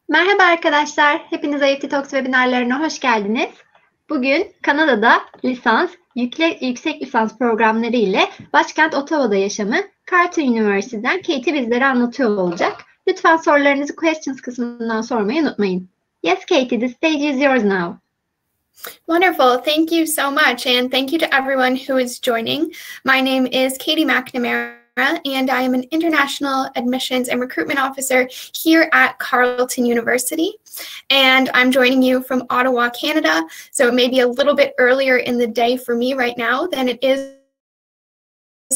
Merhaba arkadaşlar, hepiniz IEFT Talks webinarlarına hoş geldiniz. Bugün Kanada'da lisans, yüksek lisans programları ile başkent Ottawa'da yaşamı Carleton University'den Katie bizlere anlatıyor olacak. Lütfen sorularınızı questions kısmından sormayı unutmayın. Yes, Katie, the stage is yours now. Wonderful. Thank you so much. And thank you to everyone who is joining. My name is Katie McNamara, and I am an International Admissions and Recruitment Officer here at Carleton University. And I'm joining you from Ottawa, Canada. So it may be a little bit earlier in the day for me right now than it is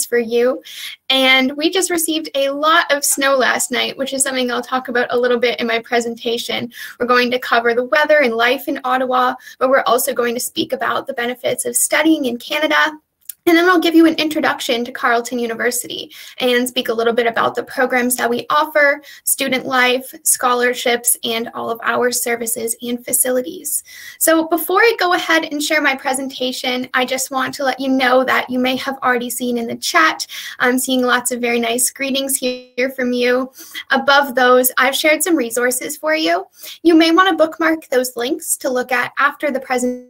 for you. And we just received a lot of snow last night, which is something I'll talk about a little bit in my presentation. We're going to cover the weather and life in Ottawa, but we're also going to speak about the benefits of studying in Canada. And then I'll give you an introduction to Carleton University and speak a little bit about the programs that we offer, student life, scholarships, and all of our services and facilities. So before I go ahead and share my presentation, I just want to let you know that you may have already seen in the chat, I'm seeing lots of very nice greetings here from you. Above those, I've shared some resources for you. You may want to bookmark those links to look at after the presentation,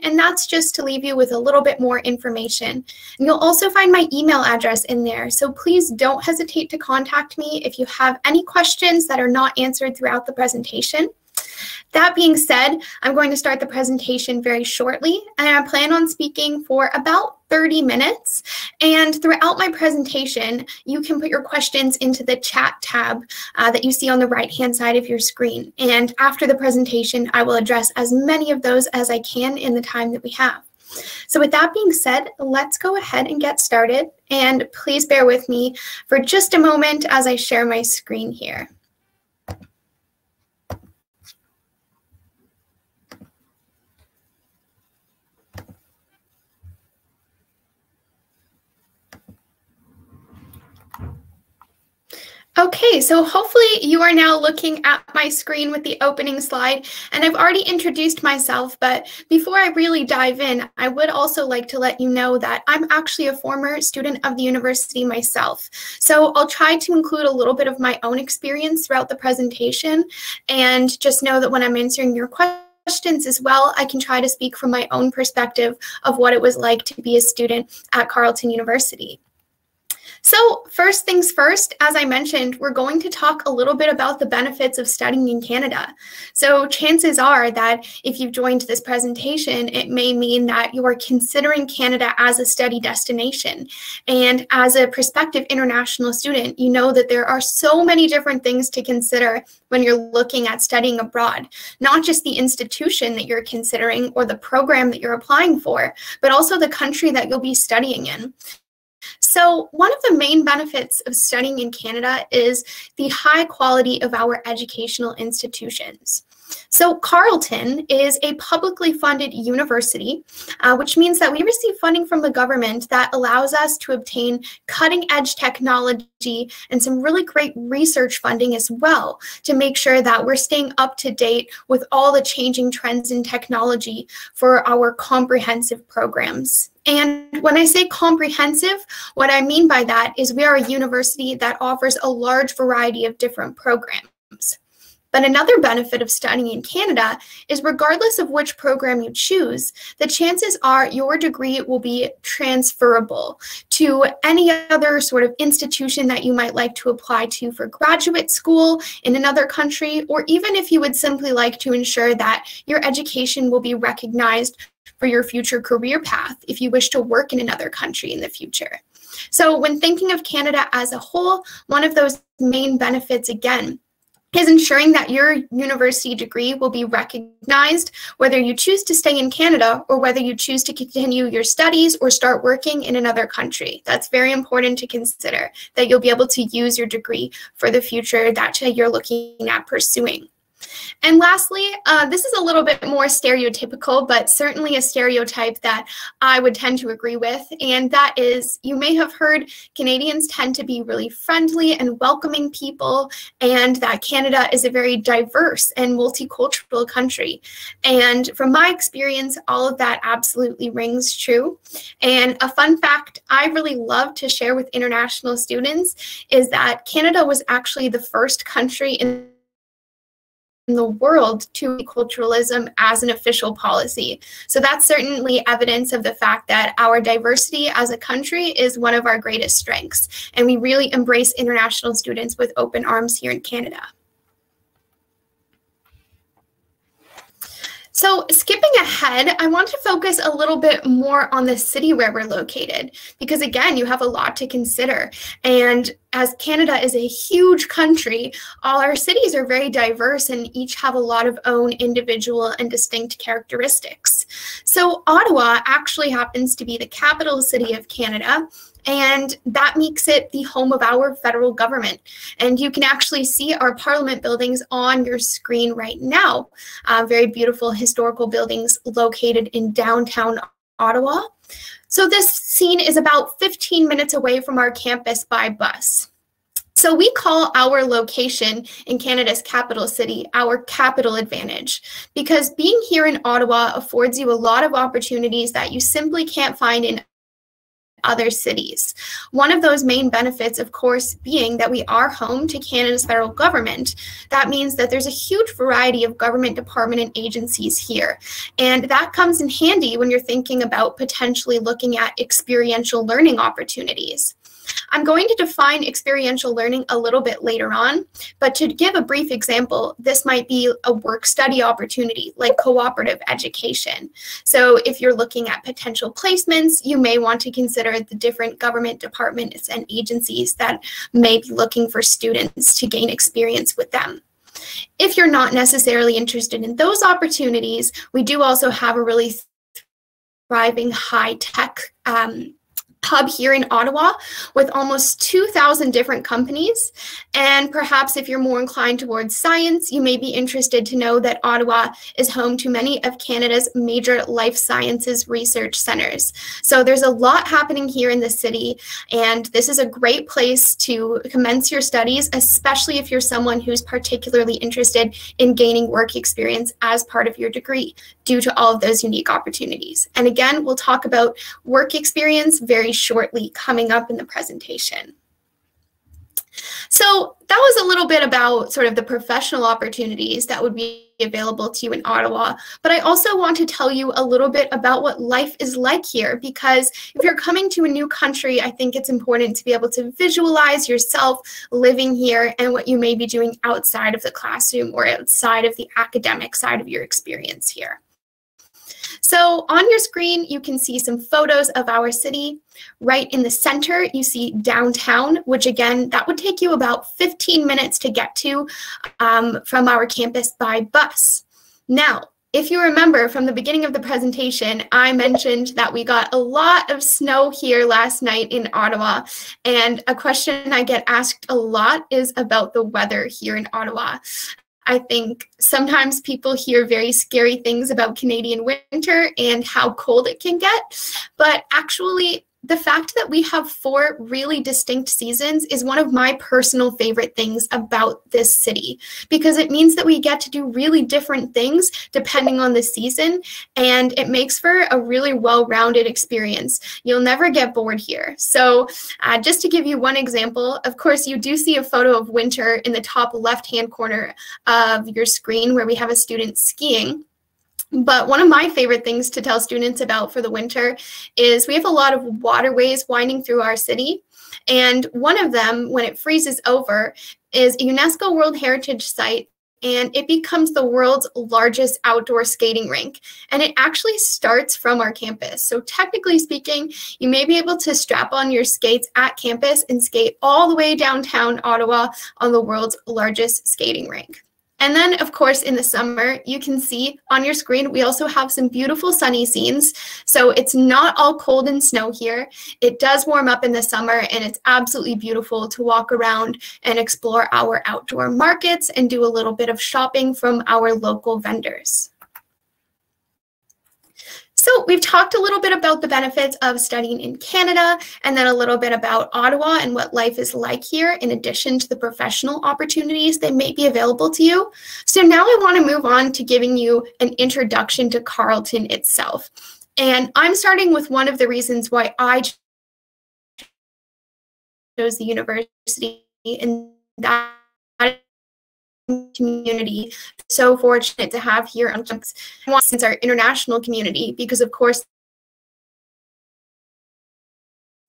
and that's just to leave you with a little bit more information. And you'll also find my email address in there, so please don't hesitate to contact me if you have any questions that are not answered throughout the presentation. That being said, I'm going to start the presentation very shortly, and I plan on speaking for about 30 minutes. And throughout my presentation, you can put your questions into the chat tab that you see on the right-hand side of your screen. And after the presentation, I will address as many of those as I can in the time that we have. So with that being said, let's go ahead and get started. And please bear with me for just a moment as I share my screen here. Okay, so hopefully you are now looking at my screen with the opening slide, and I've already introduced myself, but before I really dive in, I would also like to let you know that I'm actually a former student of the university myself. So I'll try to include a little bit of my own experience throughout the presentation, and just know that when I'm answering your questions as well, I can try to speak from my own perspective of what it was like to be a student at Carleton University. So first things first, as I mentioned, we're going to talk a little bit about the benefits of studying in Canada. So chances are that if you've joined this presentation, it may mean that you are considering Canada as a study destination. And as a prospective international student, you know that there are so many different things to consider when you're looking at studying abroad, not just the institution that you're considering or the program that you're applying for, but also the country that you'll be studying in. So one of the main benefits of studying in Canada is the high quality of our educational institutions. So Carleton is a publicly funded university, which means that we receive funding from the government that allows us to obtain cutting-edge technology and some really great research funding as well to make sure that we're staying up to date with all the changing trends in technology for our comprehensive programs. And when I say comprehensive, what I mean by that is we are a university that offers a large variety of different programs. But another benefit of studying in Canada is regardless of which program you choose, the chances are your degree will be transferable to any other sort of institution that you might like to apply to for graduate school in another country, or even if you would simply like to ensure that your education will be recognized for your future career path if you wish to work in another country in the future. So when thinking of Canada as a whole, one of those main benefits, again, is ensuring that your university degree will be recognized whether you choose to stay in Canada or whether you choose to continue your studies or start working in another country. That's very important to consider, that you'll be able to use your degree for the future that you're looking at pursuing. And lastly, this is a little bit more stereotypical, but certainly a stereotype that I would tend to agree with, and that is, you may have heard Canadians tend to be really friendly and welcoming people, and that Canada is a very diverse and multicultural country. And from my experience, all of that absolutely rings true. And a fun fact I really love to share with international students is that Canada was actually the first country in the world to multiculturalism as an official policy. So that's certainly evidence of the fact that our diversity as a country is one of our greatest strengths, and we really embrace international students with open arms here in Canada. So skipping ahead, I want to focus a little bit more on the city where we're located, because again, you have a lot to consider. And as Canada is a huge country, all our cities are very diverse and each have a lot of own individual and distinct characteristics. So Ottawa actually happens to be the capital city of Canada, and that makes it the home of our federal government. And you can actually see our parliament buildings on your screen right now. Very beautiful historical buildings located in downtown Ottawa. So this scene is about 15 minutes away from our campus by bus. So we call our location in Canada's capital city our capital advantage, because being here in Ottawa affords you a lot of opportunities that you simply can't find in other cities. One of those main benefits, of course, being that we are home to Canada's federal government. That means that there's a huge variety of government department and agencies here. And that comes in handy when you're thinking about potentially looking at experiential learning opportunities. I'm going to define experiential learning a little bit later on, but to give a brief example, this might be a work-study opportunity like cooperative education. So if you're looking at potential placements, you may want to consider the different government departments and agencies that may be looking for students to gain experience with them. If you're not necessarily interested in those opportunities, we do also have a really thriving high-tech hub here in Ottawa with almost 2,000 different companies. And perhaps if you're more inclined towards science, you may be interested to know that Ottawa is home to many of Canada's major life sciences research centers. So there's a lot happening here in the city, and this is a great place to commence your studies, especially if you're someone who's particularly interested in gaining work experience as part of your degree due to all of those unique opportunities. And again, we'll talk about work experience very shortly coming up in the presentation. So that was a little bit about sort of the professional opportunities that would be available to you in Ottawa, but I also want to tell you a little bit about what life is like here, because if you're coming to a new country, I think it's important to be able to visualize yourself living here and what you may be doing outside of the classroom or outside of the academic side of your experience here. So on your screen, you can see some photos of our city. Right in the center, you see downtown, which again, that would take you about 15 minutes to get to from our campus by bus. Now, if you remember from the beginning of the presentation, I mentioned that we got a lot of snow here last night in Ottawa, and a question I get asked a lot is about the weather here in Ottawa. I think sometimes people hear very scary things about Canadian winter and how cold it can get, but actually the fact that we have 4 really distinct seasons is one of my personal favorite things about this city, because it means that we get to do really different things depending on the season, and it makes for a really well-rounded experience. You'll never get bored here. So just to give you one example, of course, you do see a photo of winter in the top left-hand corner of your screen where we have a student skiing. But one of my favorite things to tell students about for the winter is we have a lot of waterways winding through our city. And one of them, when it freezes over, is a UNESCO World Heritage Site, and it becomes the world's largest outdoor skating rink. And it actually starts from our campus. So technically speaking, you may be able to strap on your skates at campus and skate all the way downtown Ottawa on the world's largest skating rink. And then, of course, in the summer, you can see on your screen, we also have some beautiful sunny scenes. So it's not all cold and snow here. It does warm up in the summer, and it's absolutely beautiful to walk around and explore our outdoor markets and do a little bit of shopping from our local vendors. So we've talked a little bit about the benefits of studying in Canada, and then a little bit about Ottawa and what life is like here, in addition to the professional opportunities that may be available to you. So now I want to move on to giving you an introduction to Carleton itself. And I'm starting with one of the reasons why I chose the university, and that community so fortunate to have here on campus, since our international community, because of course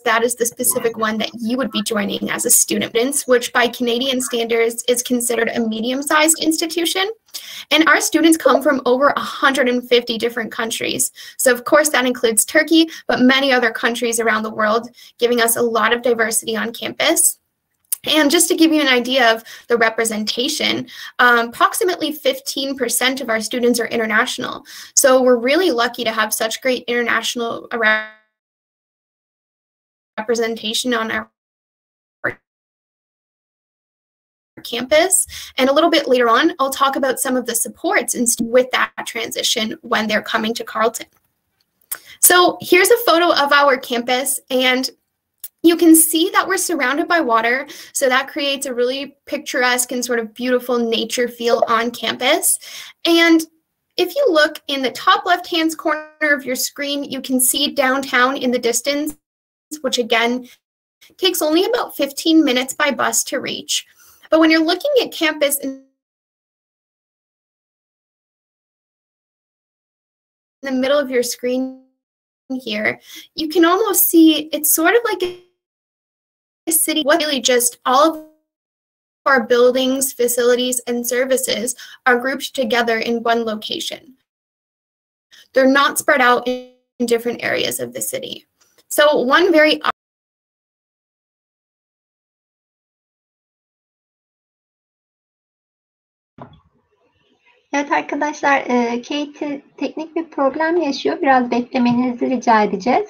that is the specific one that you would be joining as a student, which by Canadian standards is considered a medium-sized institution. And our students come from over 150 different countries. So of course that includes Turkey, but many other countries around the world, giving us a lot of diversity on campus. And just to give you an idea of the representation, approximately 15% of our students are international. So we're really lucky to have such great international representation on our campus. And a little bit later on, I'll talk about some of the supports with that transition when they're coming to Carleton. So here's a photo of our campus, and you can see that we're surrounded by water, so that creates a really picturesque and sort of beautiful nature feel on campus. And if you look in the top left-hand corner of your screen, you can see downtown in the distance, which again takes only about 15 minutes by bus to reach. But when you're looking at campus in the middle of your screen here, you can almost see it's sort of like a city. Really just all of our buildings, facilities, and services are grouped together in one location. They're not spread out in different areas of the city. So one very Evet arkadaşlar, Kate teknik bir problem yaşıyor. Biraz beklemenizi rica edeceğiz.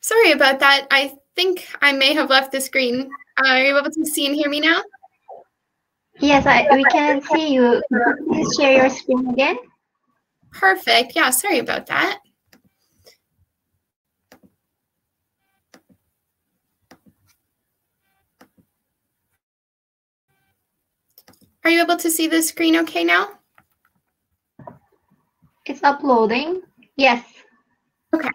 Sorry about that. I think I may have left the screen. Are you able to see and hear me now? Yes, we can see you. Please share your screen again. Perfect. Yeah, sorry about that. Are you able to see the screen okay now? It's uploading. Yes. Okay.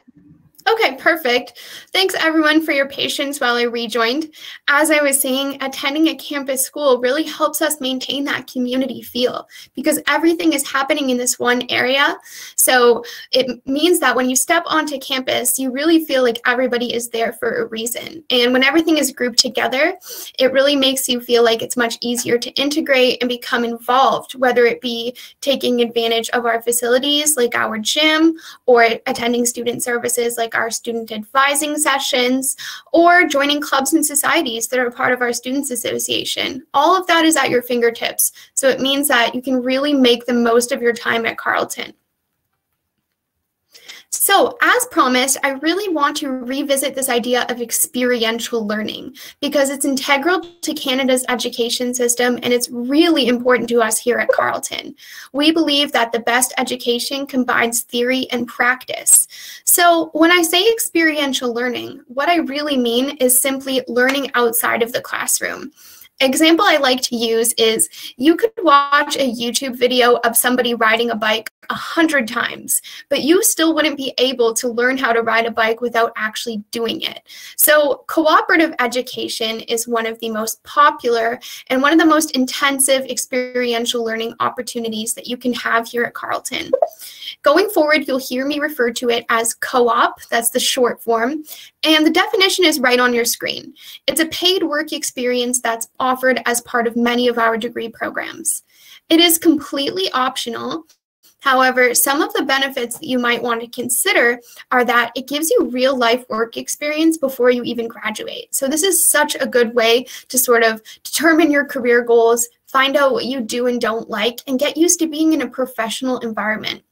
Okay, perfect. Thanks everyone for your patience while I rejoined. As I was saying, attending a campus school really helps us maintain that community feel because everything is happening in this one area. So it means that when you step onto campus, you really feel like everybody is there for a reason. And when everything is grouped together, it really makes you feel like it's much easier to integrate and become involved, whether it be taking advantage of our facilities like our gym or attending student services like our student advising sessions, or joining clubs and societies that are part of our Students Association. All of that is at your fingertips. So it means that you can really make the most of your time at Carleton. So, as promised, I really want to revisit this idea of experiential learning because it's integral to Canada's education system and it's really important to us here at Carleton. We believe that the best education combines theory and practice. So, when I say experiential learning, what I really mean is simply learning outside of the classroom. Example I like to use is you could watch a YouTube video of somebody riding a bike 100 times, but you still wouldn't be able to learn how to ride a bike without actually doing it. So cooperative education is one of the most popular and one of the most intensive experiential learning opportunities that you can have here at Carleton. Going forward, you'll hear me refer to it as co-op, that's the short form, and the definition is right on your screen. It's a paid work experience that's offered as part of many of our degree programs. It is completely optional. However, some of the benefits that you might want to consider are that it gives you real life work experience before you even graduate. So this is such a good way to sort of determine your career goals, find out what you do and don't like, and get used to being in a professional environment.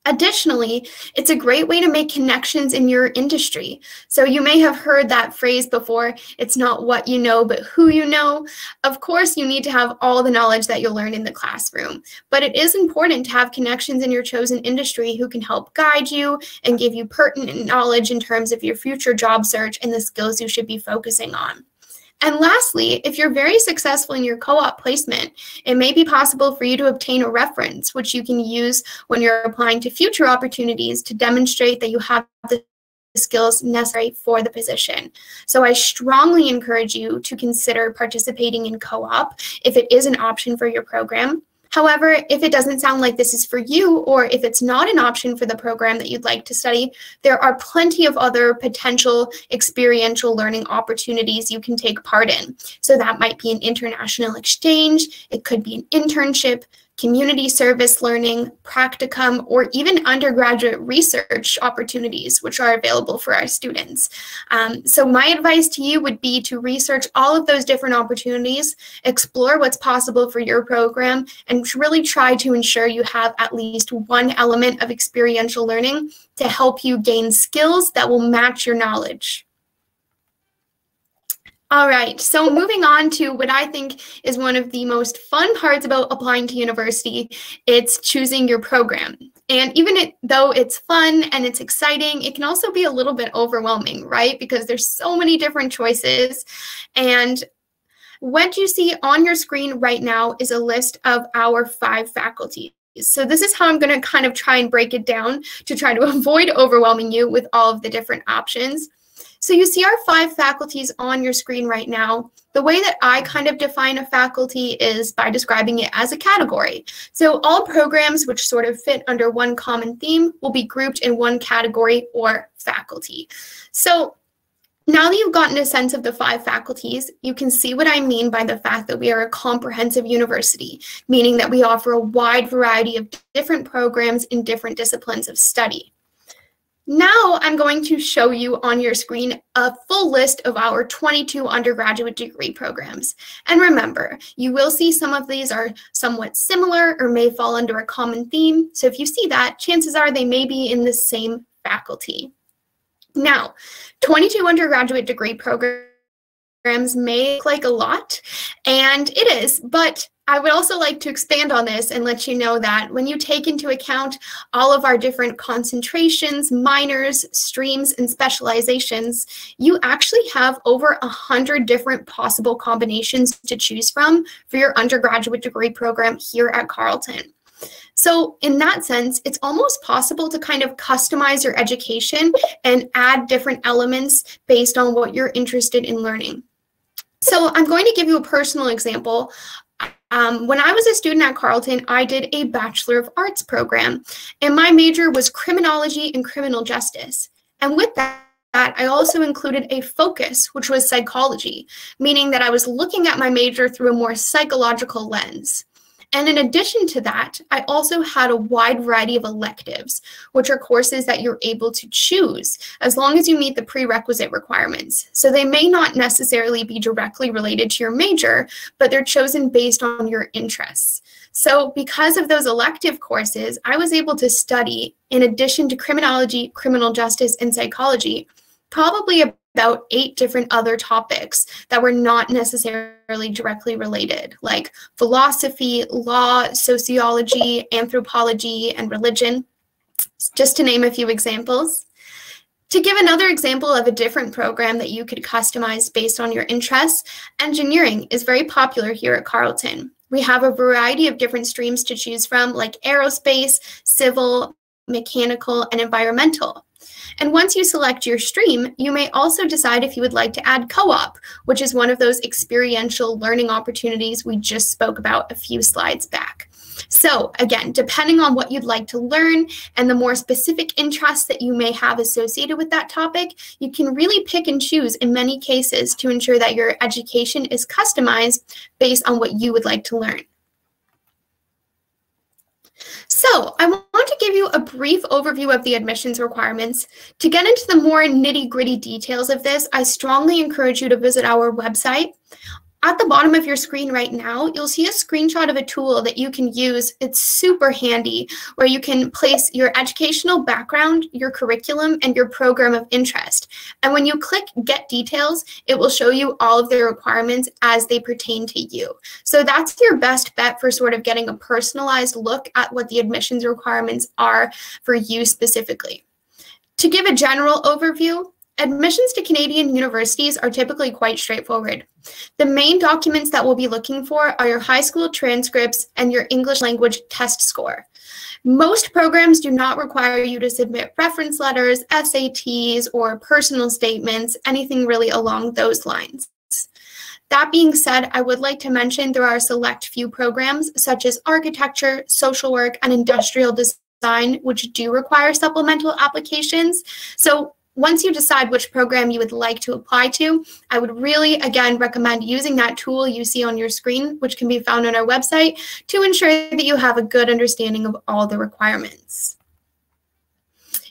Additionally, it's a great way to make connections in your industry. So you may have heard that phrase before, it's not what you know, but who you know. Of course, you need to have all the knowledge that you'll learn in the classroom, but it is important to have connections in your chosen industry who can help guide you and give you pertinent knowledge in terms of your future job search and the skills you should be focusing on. And lastly, if you're very successful in your co-op placement, it may be possible for you to obtain a reference, which you can use when you're applying to future opportunities to demonstrate that you have the skills necessary for the position. So I strongly encourage you to consider participating in co-op if it is an option for your program. However, if it doesn't sound like this is for you, or if it's not an option for the program that you'd like to study, there are plenty of other potential experiential learning opportunities you can take part in. So that might be an international exchange, it could be an internship, community service learning, practicum, or even undergraduate research opportunities, which are available for our students. So my advice to you would be to research all of those different opportunities, explore what's possible for your program, and really try to ensure you have at least one element of experiential learning to help you gain skills that will match your knowledge. All right, so moving on to what I think is one of the most fun parts about applying to university, it's choosing your program. And even though it's fun and it's exciting, it can also be a little bit overwhelming, right? Because there's so many different choices. And what you see on your screen right now is a list of our 5 faculties. So this is how I'm going to kind of try and break it down to try to avoid overwhelming you with all of the different options. So you see our 5 faculties on your screen right now. The way that I kind of define a faculty is by describing it as a category. So all programs which sort of fit under one common theme will be grouped in one category or faculty. So now that you've gotten a sense of the 5 faculties, you can see what I mean by the fact that we are a comprehensive university, meaning that we offer a wide variety of different programs in different disciplines of study. Now I'm going to show you on your screen a full list of our 22 undergraduate degree programs. And remember, you will see some of these are somewhat similar or may fall under a common theme. So if you see that, chances are they may be in the same faculty. Now, 22 undergraduate degree programs may look like a lot, and it is, but I would also like to expand on this and let you know that when you take into account all of our different concentrations, minors, streams, and specializations, you actually have over 100 different possible combinations to choose from for your undergraduate degree program here at Carleton. So in that sense, it's almost possible to kind of customize your education and add different elements based on what you're interested in learning. So I'm going to give you a personal example. When I was a student at Carleton, I did a Bachelor of Arts program, and my major was criminology and criminal justice. And with that, I also included a focus, which was psychology, meaning that I was looking at my major through a more psychological lens. And in addition to that, I also had a wide variety of electives, which are courses that you're able to choose as long as you meet the prerequisite requirements. So they may not necessarily be directly related to your major, but they're chosen based on your interests. So because of those elective courses, I was able to study, in addition to criminology, criminal justice, and psychology, probably about 8 different other topics that were not necessarily directly related, like philosophy, law, sociology, anthropology, and religion, just to name a few examples. To give another example of a different program that you could customize based on your interests, engineering is very popular here at Carleton. We have a variety of different streams to choose from, like aerospace, civil, mechanical, and environmental. And once you select your stream, you may also decide if you would like to add co-op, which is one of those experiential learning opportunities we just spoke about a few slides back. So again, depending on what you'd like to learn and the more specific interests that you may have associated with that topic, you can really pick and choose in many cases to ensure that your education is customized based on what you would like to learn. So I want to give you a brief overview of the admissions requirements. To get into the more nitty-gritty details of this, I strongly encourage you to visit our website. At the bottom of your screen right now, you'll see a screenshot of a tool that you can use. It's super handy, where you can place your educational background, your curriculum, and your program of interest. And when you click Get Details, it will show you all of the requirements as they pertain to you. So that's your best bet for sort of getting a personalized look at what the admissions requirements are for you specifically. To give a general overview, Admissions to Canadian universities are typically quite straightforward. The main documents that we'll be looking for are your high school transcripts and your English language test score. Most programs do not require you to submit reference letters, SATs, or personal statements, anything really along those lines. That being said, I would like to mention there are a select few programs such as architecture, social work, and industrial design, which do require supplemental applications. So once you decide which program you would like to apply to, I would really, again, recommend using that tool you see on your screen, which can be found on our website, to ensure that you have a good understanding of all the requirements.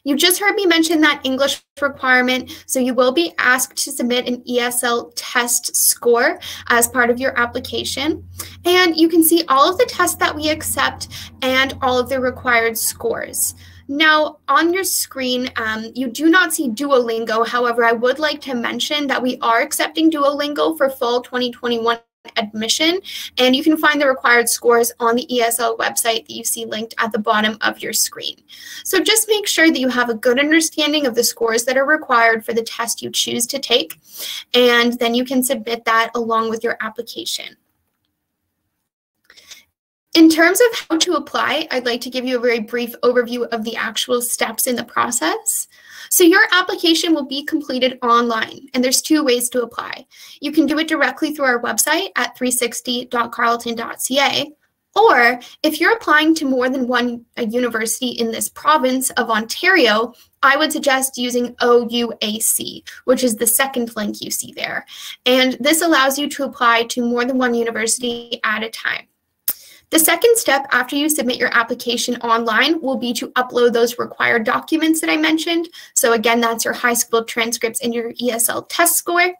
You just heard me mention that English requirement, so you will be asked to submit an ESL test score as part of your application. And you can see all of the tests that we accept and all of the required scores. Now, on your screen, you do not see Duolingo. However, I would like to mention that we are accepting Duolingo for fall 2021 admission, and you can find the required scores on the ESL website that you see linked at the bottom of your screen. So just make sure that you have a good understanding of the scores that are required for the test you choose to take, and then you can submit that along with your application. In terms of how to apply, I'd like to give you a very brief overview of the actual steps in the process. So your application will be completed online, and there's two ways to apply. You can do it directly through our website at 360.carleton.ca, or if you're applying to more than one university in this province of Ontario, I would suggest using OUAC, which is the second link you see there. And this allows you to apply to more than one university at a time. The second step after you submit your application online will be to upload those required documents that I mentioned. So again, that's your high school transcripts and your ESL test score.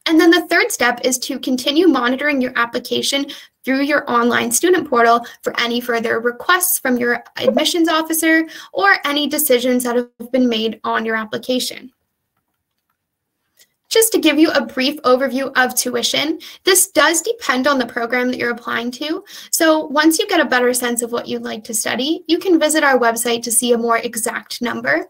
And then the third step is to continue monitoring your application through your online student portal for any further requests from your admissions officer or any decisions that have been made on your application. Just to give you a brief overview of tuition, this does depend on the program that you're applying to. So once you get a better sense of what you'd like to study, you can visit our website to see a more exact number.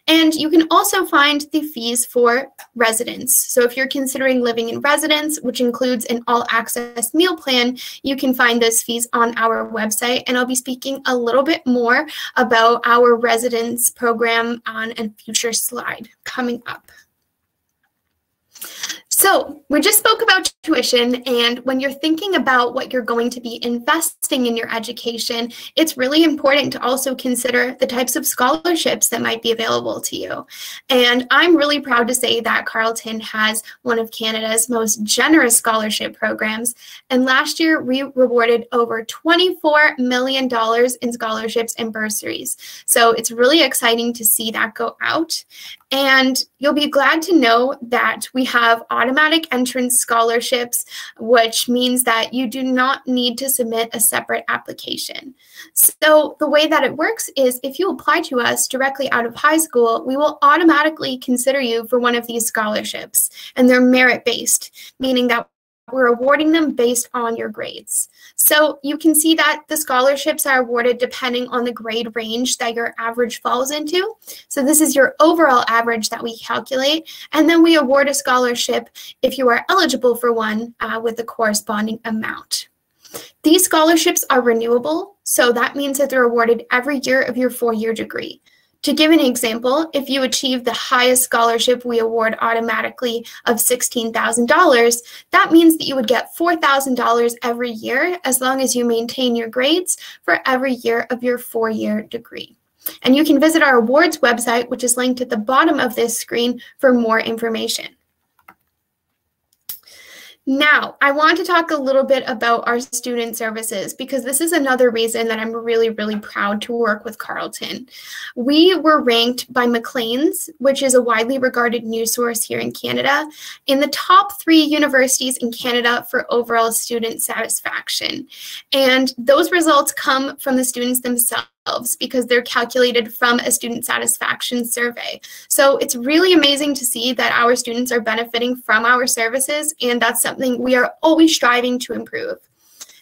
And you can also find the fees for residence. So if you're considering living in residence, which includes an all-access meal plan, you can find those fees on our website. And I'll be speaking a little bit more about our residence program on a future slide coming up. So we just spoke about tuition, and when you're thinking about what you're going to be investing in your education, it's really important to also consider the types of scholarships that might be available to you. And I'm really proud to say that Carleton has one of Canada's most generous scholarship programs. And last year, we rewarded over $24 million in scholarships and bursaries. So it's really exciting to see that go out. And you'll be glad to know that we have automatic entrance scholarships, which means that you do not need to submit a separate application. So the way that it works is if you apply to us directly out of high school, we will automatically consider you for one of these scholarships. And they're merit-based, meaning that we're awarding them based on your grades. So you can see that the scholarships are awarded depending on the grade range that your average falls into. So this is your overall average that we calculate. And then we award a scholarship if you are eligible for one with the corresponding amount. These scholarships are renewable. So that means that they're awarded every year of your four-year degree. To give an example, if you achieve the highest scholarship we award automatically of $16,000, that means that you would get $4,000 every year as long as you maintain your grades for every year of your four-year degree. And you can visit our awards website, which is linked at the bottom of this screen, for more information. Now, I want to talk a little bit about our student services because this is another reason that I'm really, really proud to work with Carleton. We were ranked by Maclean's, which is a widely regarded news source here in Canada, in the top 3 universities in Canada for overall student satisfaction. And those results come from the students themselves, because they're calculated from a student satisfaction survey. So it's really amazing to see that our students are benefiting from our services, and that's something we are always striving to improve.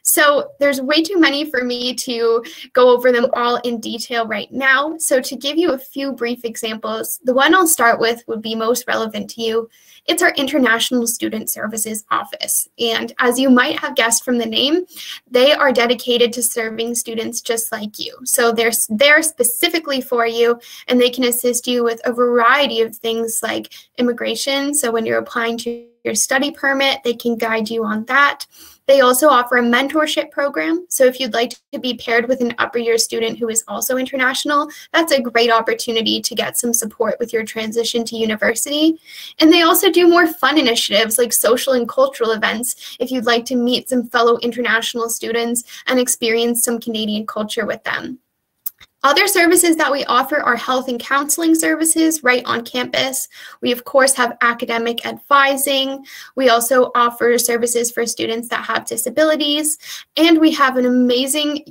So there's way too many for me to go over them all in detail right now. So to give you a few brief examples, the one I'll start with would be most relevant to you. It's our International Student Services Office. And as you might have guessed from the name, they are dedicated to serving students just like you. So they're there specifically for you, and they can assist you with a variety of things like immigration. So when you're applying to your study permit, they can guide you on that. They also offer a mentorship program. So if you'd like to be paired with an upper year student who is also international, that's a great opportunity to get some support with your transition to university. And they also do more fun initiatives like social and cultural events if you'd like to meet some fellow international students and experience some Canadian culture with them. Other services that we offer are health and counseling services right on campus. We, of course, have academic advising. We also offer services for students that have disabilities. And we have an amazing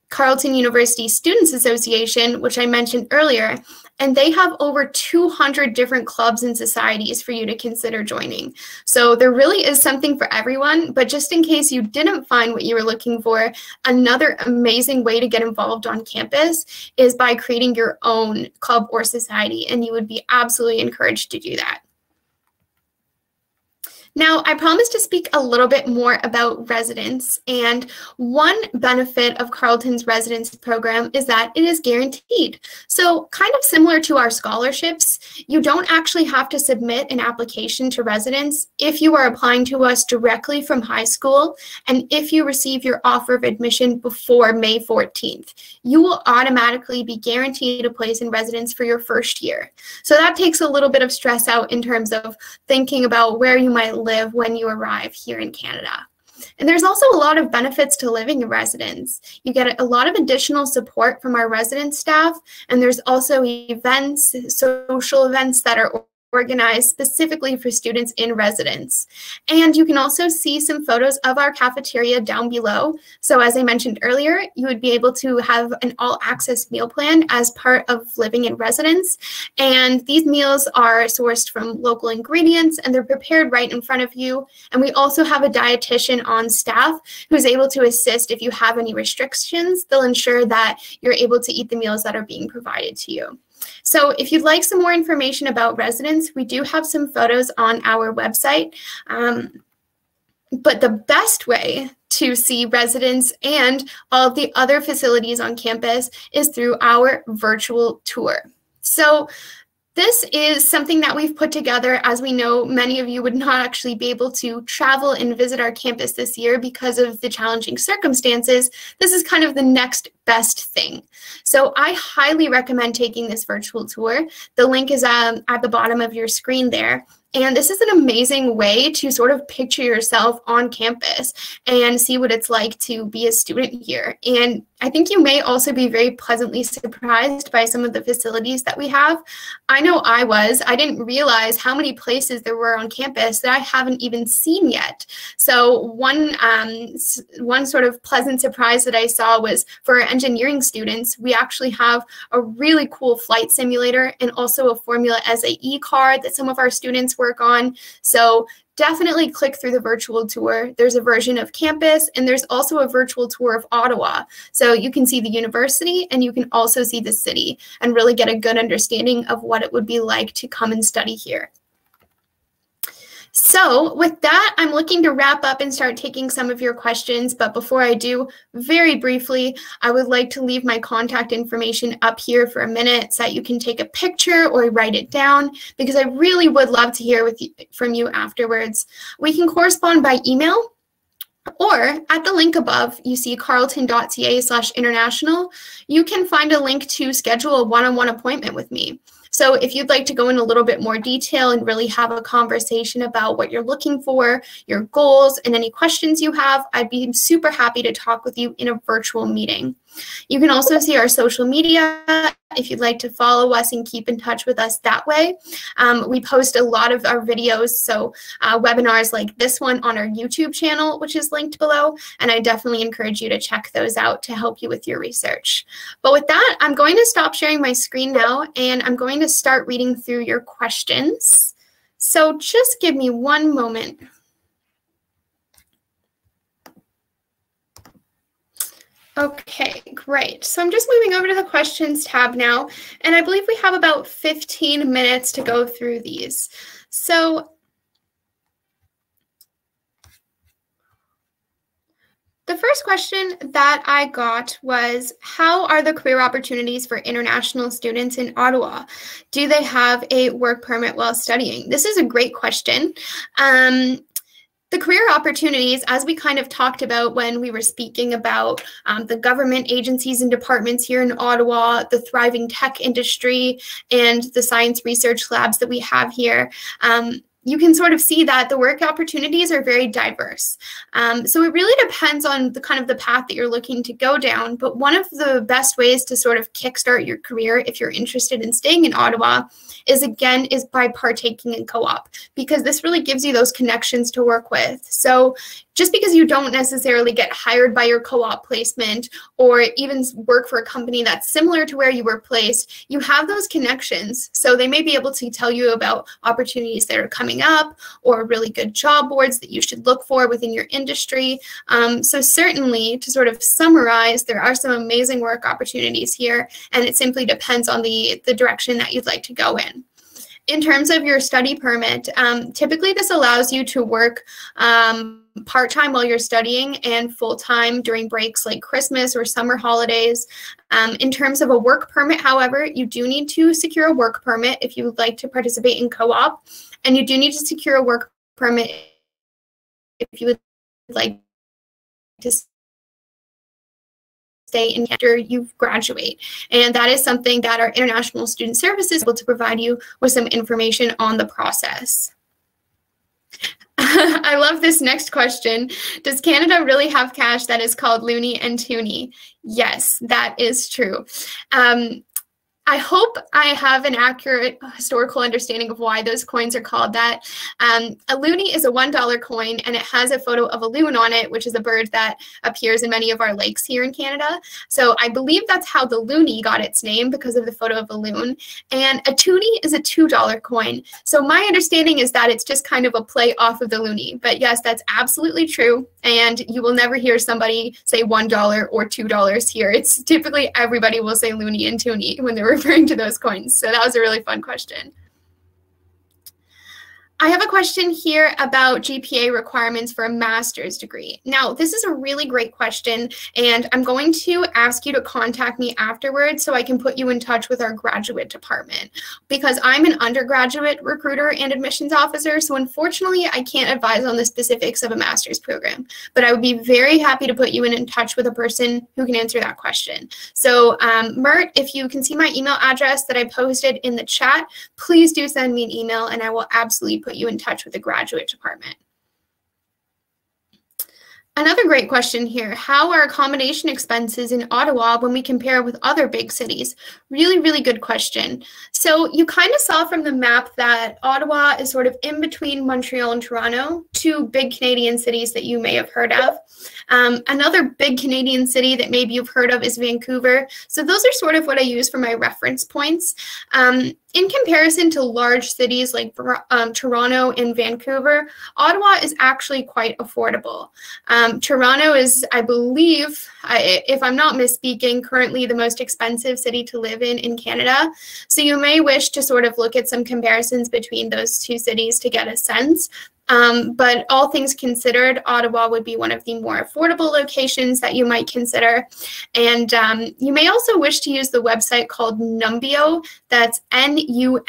Carleton University Students Association, which I mentioned earlier, and they have over 200 different clubs and societies for you to consider joining. So there really is something for everyone, but just in case you didn't find what you were looking for, another amazing way to get involved on campus is by creating your own club or society, and you would be absolutely encouraged to do that. Now, I promised to speak a little bit more about residence, and one benefit of Carleton's residency program is that it is guaranteed. So kind of similar to our scholarships, you don't actually have to submit an application to residence if you are applying to us directly from high school, and if you receive your offer of admission before May 14th. You will automatically be guaranteed a place in residence for your first year. So that takes a little bit of stress out in terms of thinking about where you might live when you arrive here in Canada. And there's also a lot of benefits to living in residence. You get a lot of additional support from our residence staff, and there's also events, social events that are organized specifically for students in residence. And you can also see some photos of our cafeteria down below. So as I mentioned earlier, you would be able to have an all-access meal plan as part of living in residence. And these meals are sourced from local ingredients, and they're prepared right in front of you. And we also have a dietitian on staff who's able to assist if you have any restrictions. They'll ensure that you're able to eat the meals that are being provided to you. So if you'd like some more information about residence, we do have some photos on our website. But the best way to see residence and all of the other facilities on campus is through our virtual tour. So this is something that we've put together, as we know many of you would not actually be able to travel and visit our campus this year because of the challenging circumstances. This is kind of the next best thing. So I highly recommend taking this virtual tour. The link is at the bottom of your screen there. And this is an amazing way to sort of picture yourself on campus and see what it's like to be a student here. And I think you may also be very pleasantly surprised by some of the facilities that we have. I know I was. I didn't realize how many places there were on campus that I haven't even seen yet. So one sort of pleasant surprise that I saw was for our engineering students, we actually have a really cool flight simulator and also a Formula SAE card that some of our students work on. So definitely click through the virtual tour. There's a version of campus, and there's also a virtual tour of Ottawa. So you can see the university, and you can also see the city and really get a good understanding of what it would be like to come and study here. So with that, I'm looking to wrap up and start taking some of your questions. But before I do, very briefly, I would like to leave my contact information up here for a minute so that you can take a picture or write it down, because I really would love to hear from you afterwards. We can correspond by email, or at the link above, you see carleton.ca/international. You can find a link to schedule a one-on-one appointment with me. So if you'd like to go in a little bit more detail and really have a conversation about what you're looking for, your goals, and any questions you have, I'd be super happy to talk with you in a virtual meeting. You can also see our social media if you'd like to follow us and keep in touch with us that way. We post a lot of our videos, so webinars like this one on our YouTube channel, which is linked below, and I definitely encourage you to check those out to help you with your research. But with that, I'm going to stop sharing my screen now, and I'm going to start reading through your questions. So just give me one moment. Okay, great. So I'm just moving over to the questions tab now, and I believe we have about 15 minutes to go through these. So the first question that I got was, how are the career opportunities for international students in Ottawa? Do they have a work permit while studying? This is a great question. The career opportunities, as we kind of talked about when we were speaking about the government agencies and departments here in Ottawa, the thriving tech industry, and the science research labs that we have here, you can sort of see that the work opportunities are very diverse. So it really depends on the kind of the path that you're looking to go down. But one of the best ways to sort of kickstart your career if you're interested in staying in Ottawa is by partaking in co-op, because this really gives you those connections to work with. So just because you don't necessarily get hired by your co-op placement or even work for a company that's similar to where you were placed, you have those connections. So they may be able to tell you about opportunities that are coming up or really good job boards that you should look for within your industry. So certainly, to sort of summarize, there are some amazing work opportunities here, and it simply depends on the direction that you'd like to go in. In terms of your study permit, typically this allows you to work part-time while you're studying and full-time during breaks like Christmas or summer holidays. In terms of a work permit, however, you do need to secure a work permit if you would like to participate in co-op, and you do need to secure a work permit if you would like to stay in after you graduate. And that is something that our International Student Services is able to provide you with some information on the process. I love this next question. Does Canada really have cash that is called loonie and toonie? Yes, that is true. I hope I have an accurate historical understanding of why those coins are called that. A loonie is a $1 coin, and it has a photo of a loon on it, which is a bird that appears in many of our lakes here in Canada. So I believe that's how the loonie got its name, because of the photo of a loon. And a toonie is a $2 coin. So my understanding is that it's just kind of a play off of the loonie. But yes, that's absolutely true. And you will never hear somebody say $1 or $2 here. It's typically everybody will say loonie and toonie when they're referring to those coins. So that was a really fun question. I have a question here about GPA requirements for a master's degree. Now, this is a really great question, and I'm going to ask you to contact me afterwards so I can put you in touch with our graduate department, because I'm an undergraduate recruiter and admissions officer, so unfortunately, I can't advise on the specifics of a master's program, but I would be very happy to put you in touch with a person who can answer that question. So, Mert, if you can see my email address that I posted in the chat, please do send me an email, and I will absolutely put you in touch with the graduate department. Another great question here. How are accommodation expenses in Ottawa when we compare with other big cities? Really, really good question. So you kind of saw from the map that Ottawa is sort of in between Montreal and Toronto, two big Canadian cities that you may have heard of. Another big Canadian city that maybe you've heard of is Vancouver. So those are sort of what I use for my reference points. In comparison to large cities like Toronto and Vancouver, Ottawa is actually quite affordable. Toronto is, I believe, if I'm not misspeaking, currently the most expensive city to live in Canada. So you may wish to sort of look at some comparisons between those two cities to get a sense. But all things considered, Ottawa would be one of the more affordable locations that you might consider. And you may also wish to use the website called Numbeo. That's Numbeo.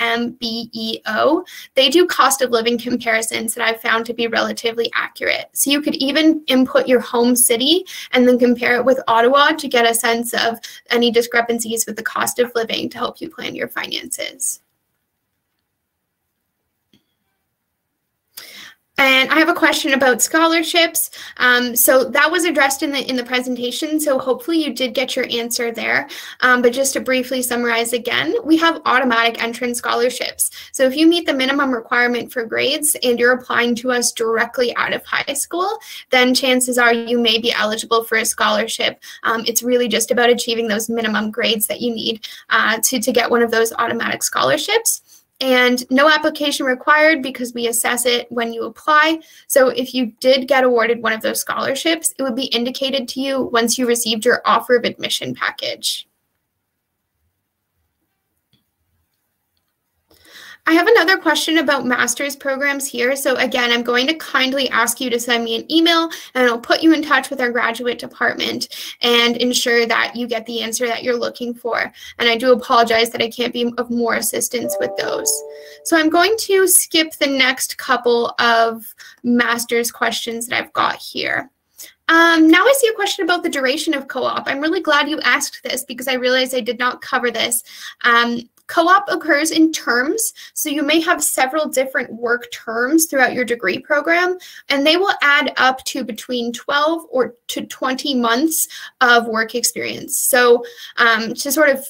They do cost of living comparisons that I've found to be relatively accurate. So you could even input your home city and then compare it with Ottawa to get a sense of any discrepancies with the cost of living to help you plan your finances. And I have a question about scholarships. So that was addressed in the presentation, so hopefully you did get your answer there. But just to briefly summarize again, we have automatic entrance scholarships. So if you meet the minimum requirement for grades and you're applying to us directly out of high school, then chances are you may be eligible for a scholarship. It's really just about achieving those minimum grades that you need to get one of those automatic scholarships. And no application required because we assess it when you apply. So if you did get awarded one of those scholarships, it would be indicated to you once you received your offer of admission package. I have another question about master's programs here. So again, I'm going to kindly ask you to send me an email and I'll put you in touch with our graduate department and ensure that you get the answer that you're looking for. And I do apologize that I can't be of more assistance with those. So I'm going to skip the next couple of master's questions that I've got here. Now I see a question about the duration of co-op. I'm really glad you asked this because I realized I did not cover this. Co-op occurs in terms, so you may have several different work terms throughout your degree program, and they will add up to between 12 or to 20 months of work experience. So to sort of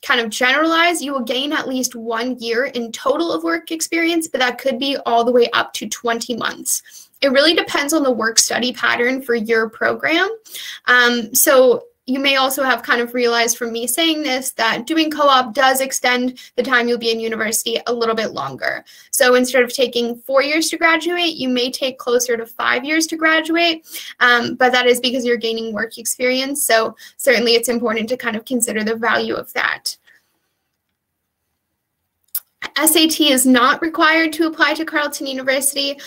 kind of generalize, you will gain at least 1 year in total of work experience, but that could be all the way up to 20 months. It really depends on the work study pattern for your program. So you may also have kind of realized from me saying this that doing co-op does extend the time you'll be in university a little bit longer. So instead of taking 4 years to graduate, you may take closer to 5 years to graduate, but that is because you're gaining work experience. So certainly it's important to kind of consider the value of that. SAT is not required to apply to Carleton University.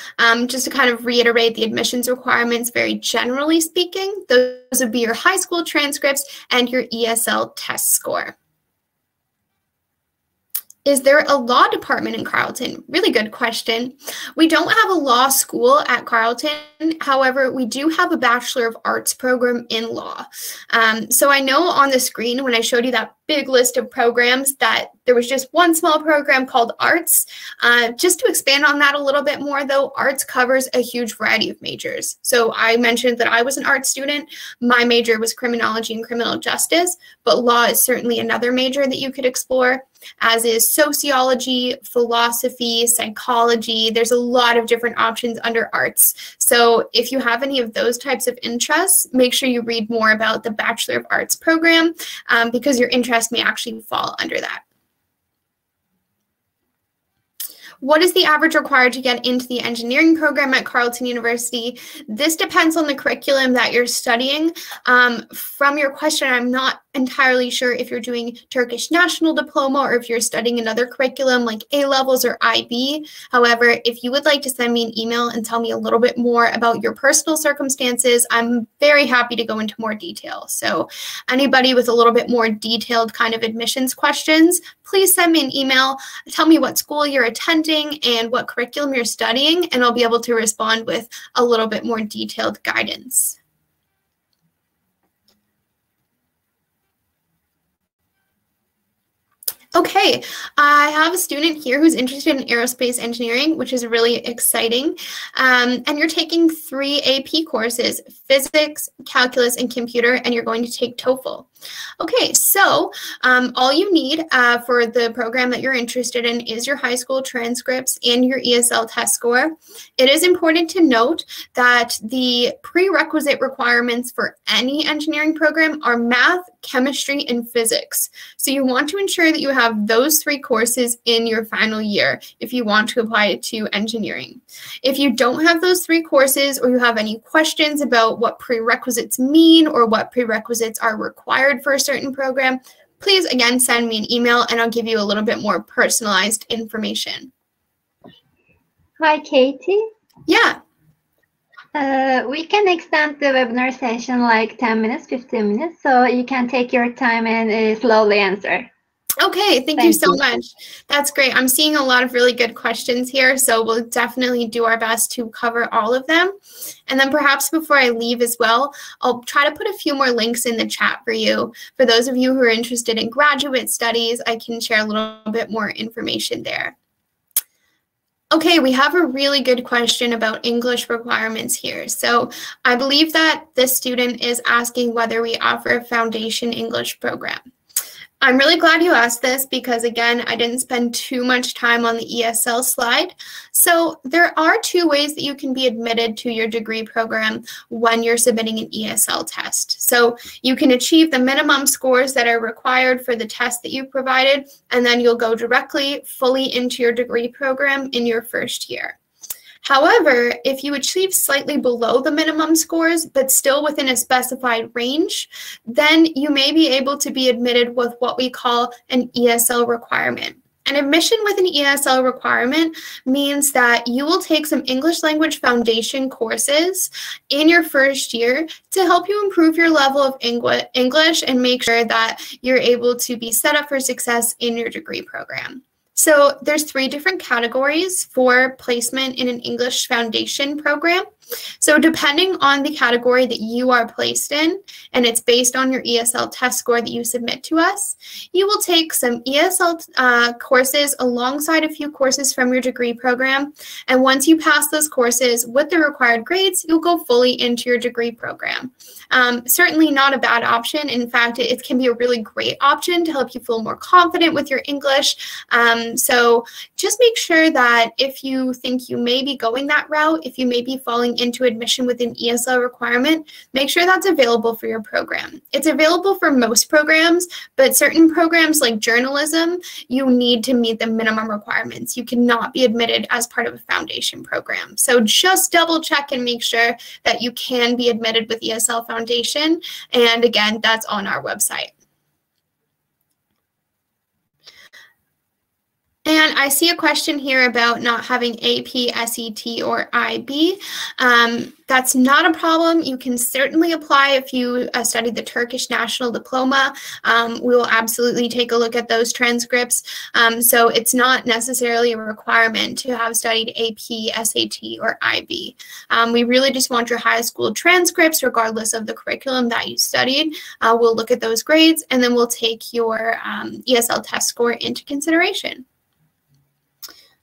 Just to kind of reiterate the admissions requirements, very generally speaking, those would be your high school transcripts and your ESL test score. Is there a law department in Carleton? Really good question. We don't have a law school at Carleton. However, we do have a Bachelor of Arts program in law. So I know on the screen when I showed you that big list of programs that there was just one small program called Arts. Just to expand on that a little bit more though, Arts covers a huge variety of majors. So I mentioned that I was an arts student. My major was criminology and criminal justice, but law is certainly another major that you could explore, as is sociology, philosophy, psychology. There's a lot of different options under arts. So if you have any of those types of interests, make sure you read more about the Bachelor of Arts program because your interest may actually fall under that. What is the average required to get into the engineering program at Carleton University? This depends on the curriculum that you're studying. From your question, I'm not entirely sure if you're doing Turkish National Diploma or if you're studying another curriculum like A-levels or IB. However, if you would like to send me an email and tell me a little bit more about your personal circumstances, I'm very happy to go into more detail. So anybody with a little bit more detailed kind of admissions questions, please send me an email. Tell me what school you're attending and what curriculum you're studying, and I'll be able to respond with a little bit more detailed guidance. Okay, I have a student here who's interested in aerospace engineering, which is really exciting. And you're taking 3 AP courses, physics, calculus, and computer, and you're going to take TOEFL. Okay, so all you need for the program that you're interested in is your high school transcripts and your ESL test score. It is important to note that the prerequisite requirements for any engineering program are math, chemistry, and physics. So you want to ensure that you have those 3 courses in your final year if you want to apply to engineering. If you don't have those 3 courses or you have any questions about what prerequisites mean or what prerequisites are required for a certain program, please again send me an email and I'll give you a little bit more personalized information. Hi, Katie. Yeah. We can extend the webinar session like 10 minutes, 15 minutes, so you can take your time and slowly answer. Okay, thank you so much. That's great. I'm seeing a lot of really good questions here, so we'll definitely do our best to cover all of them. And then perhaps before I leave as well, I'll try to put a few more links in the chat for you. For those of you who are interested in graduate studies, I can share a little bit more information there. Okay, we have a really good question about English requirements here. So I believe that this student is asking whether we offer a foundation English program. I'm really glad you asked this because, again, I didn't spend too much time on the ESL slide. So there are two ways that you can be admitted to your degree program when you're submitting an ESL test. So you can achieve the minimum scores that are required for the test that you provided, and then you'll go directly fully into your degree program in your first year. However, if you achieve slightly below the minimum scores, but still within a specified range, then you may be able to be admitted with what we call an ESL requirement. An admission with an ESL requirement means that you will take some English language foundation courses in your first year to help you improve your level of English and make sure that you're able to be set up for success in your degree program. So there's 3 different categories for placement in an English foundation program. So depending on the category that you are placed in, and it's based on your ESL test score that you submit to us, you will take some ESL courses alongside a few courses from your degree program. And once you pass those courses with the required grades, you'll go fully into your degree program. Certainly not a bad option. In fact, it can be a really great option to help you feel more confident with your English. So just make sure that if you think you may be going that route, if you may be falling into admission with an ESL requirement, make sure that's available for your program. It's available for most programs, but certain programs like journalism, you need to meet the minimum requirements. You cannot be admitted as part of a foundation program. So just double check and make sure that you can be admitted with ESL foundation. And again, that's on our website. And I see a question here about not having AP, SET, or IB. That's not a problem. You can certainly apply if you studied the Turkish National Diploma. We will absolutely take a look at those transcripts. So it's not necessarily a requirement to have studied AP, SAT, or IB. We really just want your high school transcripts, regardless of the curriculum that you studied. We'll look at those grades, and then we'll take your ESL test score into consideration.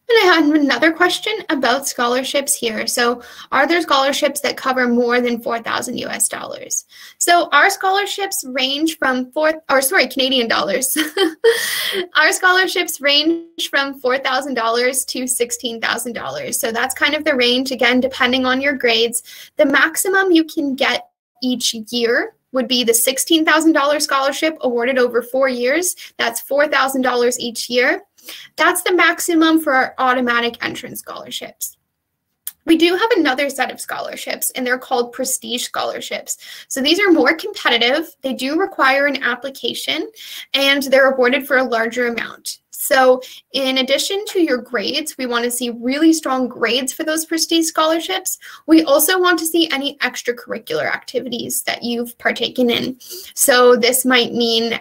And I have another question about scholarships here. So are there scholarships that cover more than $4,000 US? So our scholarships range from Canadian dollars. Our scholarships range from $4,000 to $16,000. So that's kind of the range, again, depending on your grades. The maximum you can get each year would be the $16,000 scholarship awarded over 4 years. That's $4,000 each year. That's the maximum for our automatic entrance scholarships. We do have another set of scholarships, and they're called prestige scholarships. So these are more competitive. They do require an application, and they're awarded for a larger amount. So in addition to your grades, we want to see really strong grades for those prestige scholarships. We also want to see any extracurricular activities that you've partaken in. So this might mean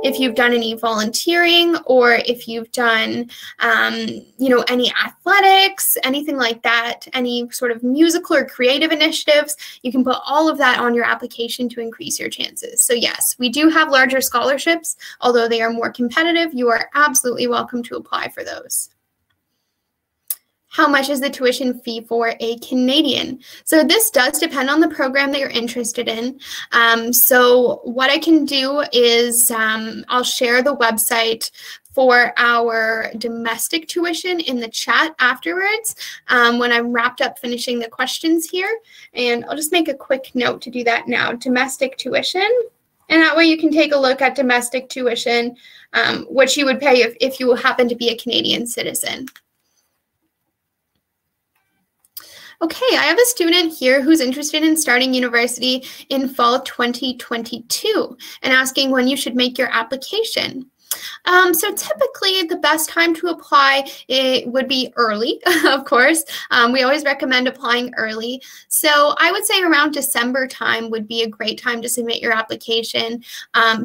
if you've done any volunteering, or if you've done, any athletics, anything like that, any sort of musical or creative initiatives, you can put all of that on your application to increase your chances. So yes, we do have larger scholarships, although they are more competitive. You are absolutely welcome to apply for those. How much is the tuition fee for a Canadian? So this does depend on the program that you're interested in. So what I can do is I'll share the website for our domestic tuition in the chat afterwards when I'm wrapped up finishing the questions here. And I'll just make a quick note to do that now. Domestic tuition. And that way you can take a look at domestic tuition, which you would pay if you happen to be a Canadian citizen. Okay, I have a student here who's interested in starting university in fall 2022 and asking when you should make your application. So typically the best time to apply would be early, of course. We always recommend applying early. So I would say around December time would be a great time to submit your application.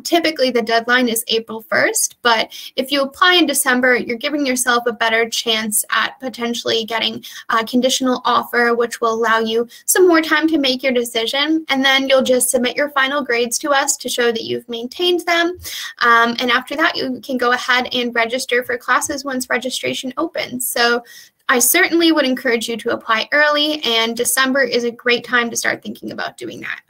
Typically the deadline is April 1st, but if you apply in December, you're giving yourself a better chance at potentially getting a conditional offer, which will allow you some more time to make your decision. And then you'll just submit your final grades to us to show that you've maintained them. And after that, you can go ahead and register for classes once registration opens. So I certainly would encourage you to apply early, and December is a great time to start thinking about doing that.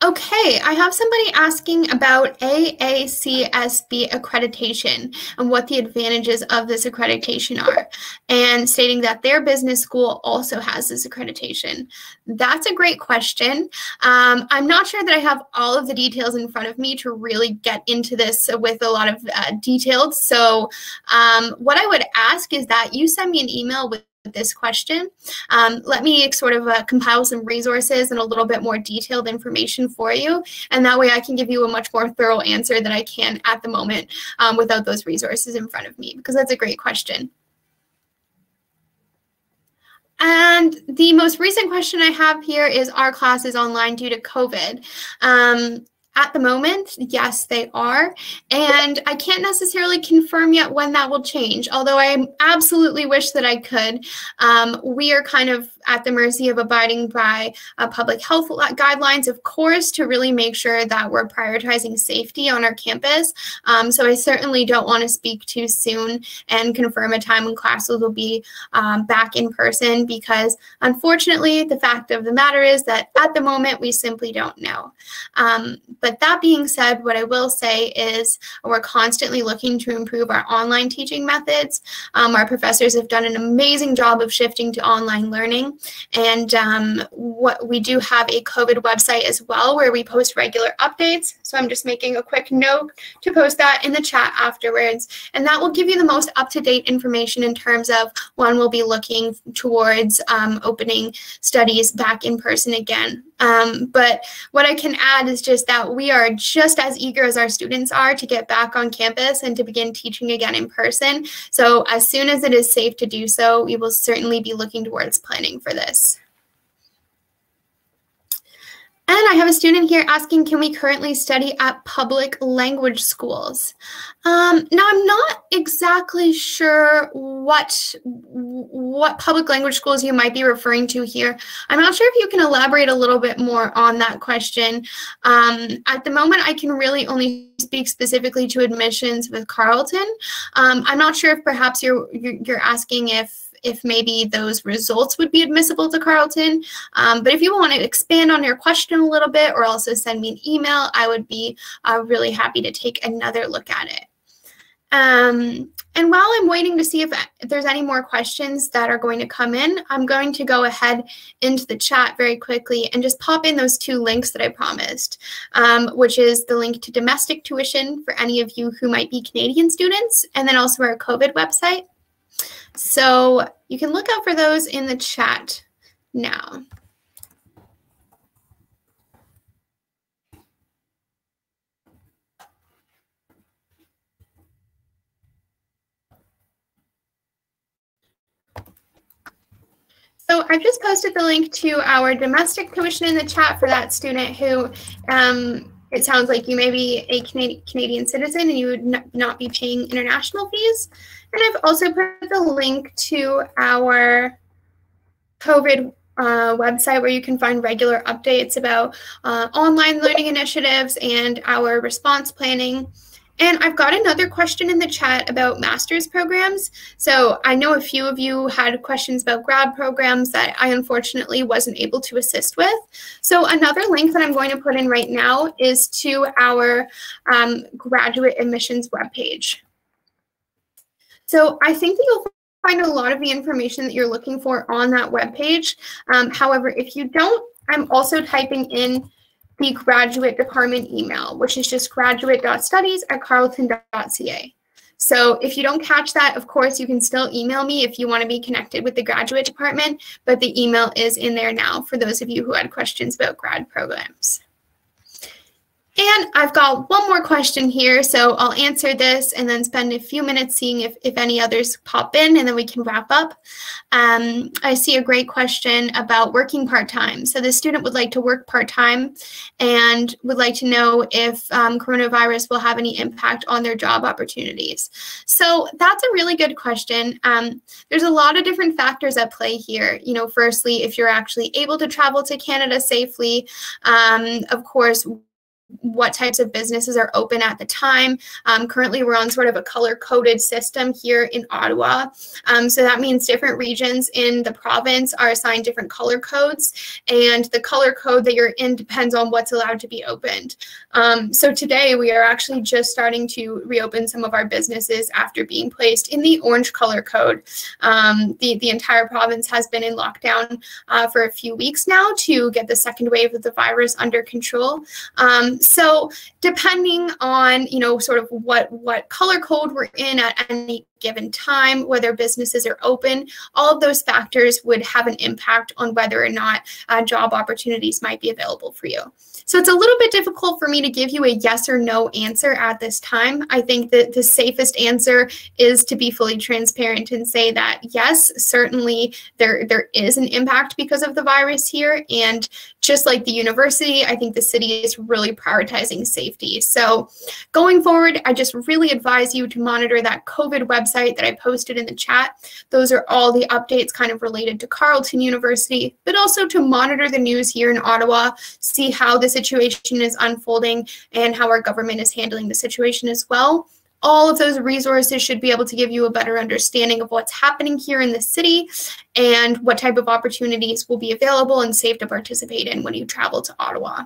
Okay, I have somebody asking about AACSB accreditation and what the advantages of this accreditation are, and stating that their business school also has this accreditation. That's a great question. I'm not sure that I have all of the details in front of me to really get into this with a lot of details. So what I would ask is that you send me an email with this question. Let me sort of compile some resources and a little bit more detailed information for you, and that way I can give you a much more thorough answer than I can at the moment without those resources in front of me, because that's a great question. And the most recent question I have here is, are classes online due to COVID? At the moment, yes, they are. And I can't necessarily confirm yet when that will change, although I absolutely wish that I could. We are kind of at the mercy of abiding by public health guidelines, of course, to really make sure that we're prioritizing safety on our campus. So I certainly don't want to speak too soon and confirm a time when classes will be back in person, because unfortunately, the fact of the matter is that at the moment, we simply don't know. But that being said, what I will say is we're constantly looking to improve our online teaching methods. Our professors have done an amazing job of shifting to online learning. And what we do have a COVID website as well, where we post regular updates. So I'm just making a quick note to post that in the chat afterwards. And that will give you the most up-to-date information in terms of when we'll be looking towards opening studies back in person again. But what I can add is just that we are just as eager as our students are to get back on campus and to begin teaching again in person. So as soon as it is safe to do so, we will certainly be looking towards planning for this. And I have a student here asking, can we currently study at public language schools? Now, I'm not exactly sure what public language schools you might be referring to here. I'm not sure if you can elaborate a little bit more on that question. At the moment, I can really only speak specifically to admissions with Carleton. I'm not sure if perhaps you're asking if maybe those results would be admissible to Carleton. But if you want to expand on your question a little bit, or also send me an email, I would be really happy to take another look at it. And while I'm waiting to see if there's any more questions that are going to come in, I'm going to go ahead into the chat very quickly and just pop in those two links that I promised, which is the link to domestic tuition for any of you who might be Canadian students, and then also our COVID website. So you can look out for those in the chat now. So I've just posted the link to our domestic tuition in the chat for that student who it sounds like you may be a Canadian citizen and you would not be paying international fees. And I've also put the link to our COVID website, where you can find regular updates about online learning initiatives and our response planning. And I've got another question in the chat about master's programs. So I know a few of you had questions about grad programs that I unfortunately wasn't able to assist with. So another link that I'm going to put in right now is to our graduate admissions webpage. So I think that you'll find a lot of the information that you're looking for on that webpage. However, if you don't, I'm also typing in the graduate department email, which is just graduate.studies@carleton.ca. So if you don't catch that, of course, you can still email me if you want to be connected with the graduate department, but the email is in there now for those of you who had questions about grad programs. And I've got one more question here, so I'll answer this and then spend a few minutes seeing if any others pop in, and then we can wrap up. I see a great question about working part-time. So the student would like to work part-time and would like to know if coronavirus will have any impact on their job opportunities. So that's a really good question. There's a lot of different factors at play here. You know, firstly, if you're actually able to travel to Canada safely, of course, what types of businesses are open at the time. Currently, we're on sort of a color-coded system here in Ottawa. So that means different regions in the province are assigned different color codes, and the color code that you're in depends on what's allowed to be opened. So today, we are actually just starting to reopen some of our businesses after being placed in the orange color code. The entire province has been in lockdown for a few weeks now to get the second wave of the virus under control. So depending on, sort of what color code we're in at any given time, whether businesses are open, all of those factors would have an impact on whether or not job opportunities might be available for you. So it's a little bit difficult for me to give you a yes or no answer at this time. I think that the safest answer is to be fully transparent and say that, yes, certainly there is an impact because of the virus here. And just like the university, I think the city is really prioritizing safety. So going forward, I just really advise you to monitor that COVID website that I posted in the chat. Those are all the updates kind of related to Carleton University, but also to monitor the news here in Ottawa, see how the situation is unfolding and how our government is handling the situation as well. All of those resources should be able to give you a better understanding of what's happening here in the city and what type of opportunities will be available and safe to participate in when you travel to Ottawa.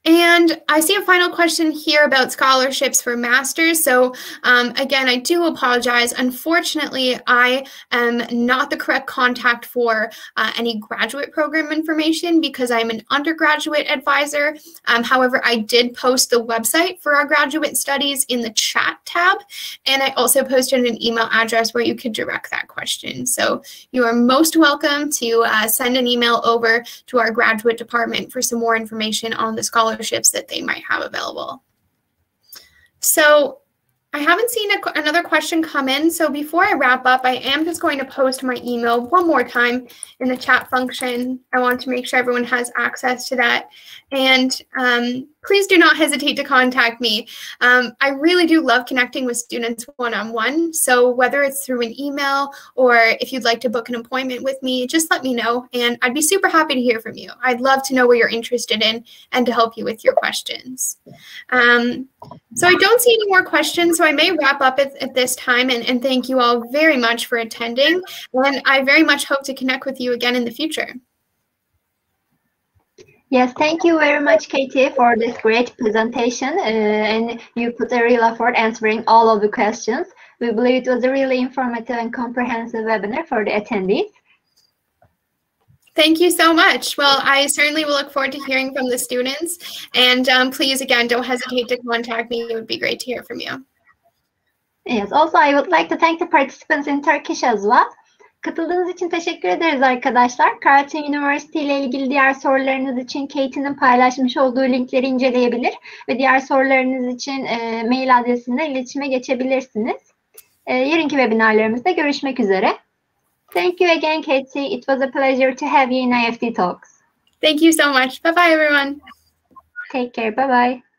And I see a final question here about scholarships for masters. So again, I do apologize. Unfortunately, I am not the correct contact for any graduate program information because I'm an undergraduate advisor. However, I did post the website for our graduate studies in the chat tab. And I also posted an email address where you could direct that question. So you are most welcome to send an email over to our graduate department for some more information on the scholarships that they might have available. So I haven't seen another question come in. So before I wrap up, I am just going to post my email one more time in the chat function. I want to make sure everyone has access to that. And please do not hesitate to contact me. I really do love connecting with students one-on-one. So whether it's through an email or if you'd like to book an appointment with me, just let me know. And I'd be super happy to hear from you. I'd love to know what you're interested in and to help you with your questions. So I don't see any more questions, so I may wrap up at this time. And thank you all very much for attending. And I very much hope to connect with you again in the future. Yes, thank you very much, Katie, for this great presentation. And you put a real effort answering all of the questions. We believe it was a really informative and comprehensive webinar for the attendees. Thank you so much. Well, I certainly will look forward to hearing from the students. And please, again, don't hesitate to contact me. It would be great to hear from you. Yes, also I would like to thank the participants in Turkish as well. Katıldığınız için teşekkür ederiz arkadaşlar. Carleton University ile ilgili diğer sorularınız için Katie'nin paylaşmış olduğu linkleri inceleyebilir ve diğer sorularınız için mail adresinden iletişime geçebilirsiniz. Yarınki webinarlarımızda görüşmek üzere. Thank you again, Katie. It was a pleasure to have you in IEFT Talks. Thank you so much. Bye-bye, everyone. Take care. Bye-bye.